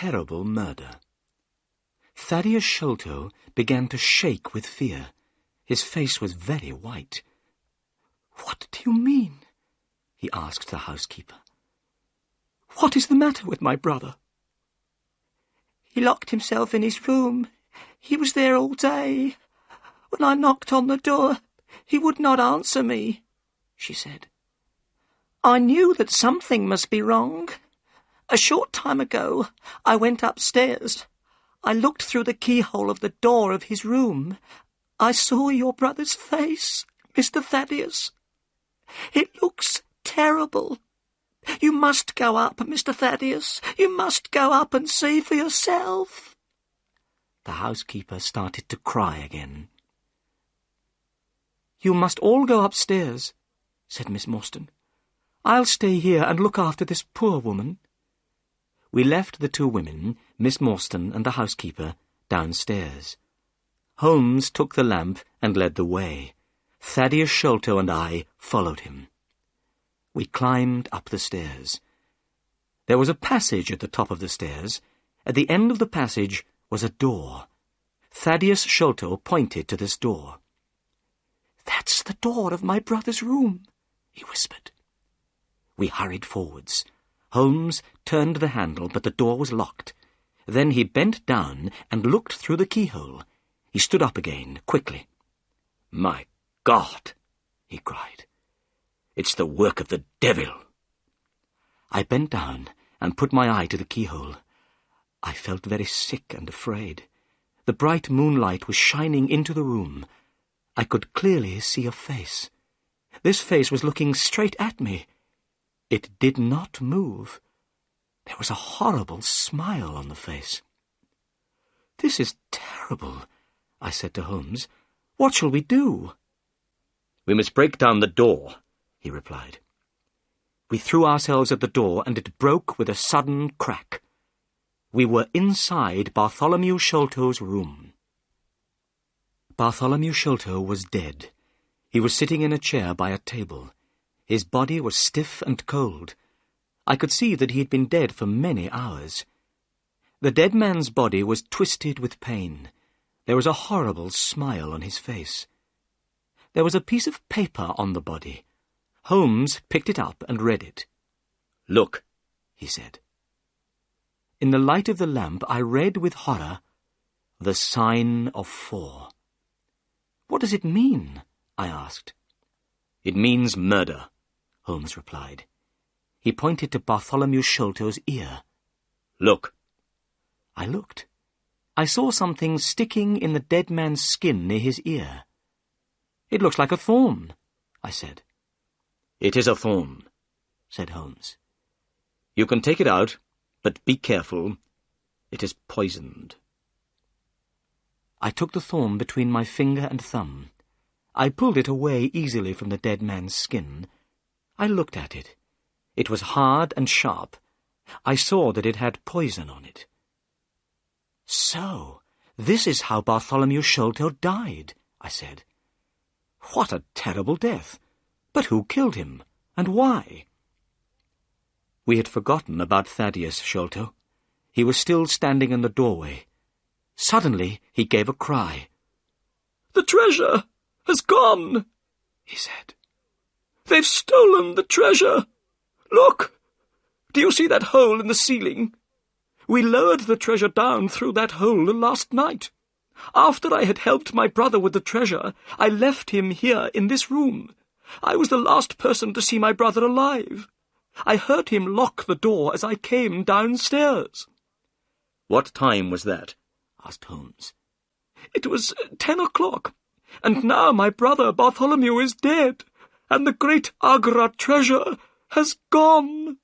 terrible murder. Thaddeus Sholto began to shake with fear. His face was very white. "What do you mean?" he asked the housekeeper. "What is the matter with my brother?" "He locked himself in his room. He was there all day. When I knocked on the door, he would not answer me," she said. "I knew that something must be wrong. A short time ago, I went upstairs. I looked through the keyhole of the door of his room. I saw your brother's face, Mr. Thaddeus. It looks terrible. You must go up, Mr. Thaddeus. You must go up and see for yourself." The housekeeper started to cry again. "You must all go upstairs," said Miss Morstan. "I'll stay here and look after this poor woman." We left the two women, Miss Morstan and the housekeeper, downstairs. Holmes took the lamp and led the way. Thaddeus Sholto and I followed him. We climbed up the stairs. There was a passage at the top of the stairs. At the end of the passage was a door. Thaddeus Sholto pointed to this door. "That's the door of my brother's room," he whispered. We hurried forwards. Holmes turned the handle, but the door was locked. Then he bent down and looked through the keyhole. He stood up again, quickly. "My God!" he cried. "It's the work of the devil." I bent down and put my eye to the keyhole. I felt very sick and afraid. The bright moonlight was shining into the room. I could clearly see a face. This face was looking straight at me. It did not move. There was a horrible smile on the face. "This is terrible," I said to Holmes. "What shall we do?" "We must break down the door," he replied. We threw ourselves at the door, and it broke with a sudden crack. We were inside Bartholomew Sholto's room. Bartholomew Sholto was dead. He was sitting in a chair by a table. His body was stiff and cold. I could see that he had been dead for many hours. The dead man's body was twisted with pain. There was a horrible smile on his face. There was a piece of paper on the body. Holmes picked it up and read it. "Look," he said. In the light of the lamp, I read with horror, "The sign of 4." "What does it mean?" I asked. "It means murder," Holmes replied. He pointed to Bartholomew Sholto's ear. "Look." I looked. I saw something sticking in the dead man's skin near his ear. "It looks like a thorn," I said. "It is a thorn," said Holmes. "You can take it out, but be careful. It is poisoned." I took the thorn between my finger and thumb. I pulled it away easily from the dead man's skin. I looked at it. It was hard and sharp. I saw that it had poison on it. "So, this is how Bartholomew Sholto died," I said. "What a terrible death! But who killed him, and why?" We had forgotten about Thaddeus Sholto. He was still standing in the doorway. Suddenly he gave a cry. "The treasure has gone," he said. "They've stolen the treasure. Look! Do you see that hole in the ceiling? We lowered the treasure down through that hole last night. After I had helped my brother with the treasure, I left him here in this room. I was the last person to see my brother alive. I heard him lock the door as I came downstairs." "What time was that?" asked Holmes. "It was 10 o'clock, and now my brother Bartholomew is dead, and the great Agra treasure has gone."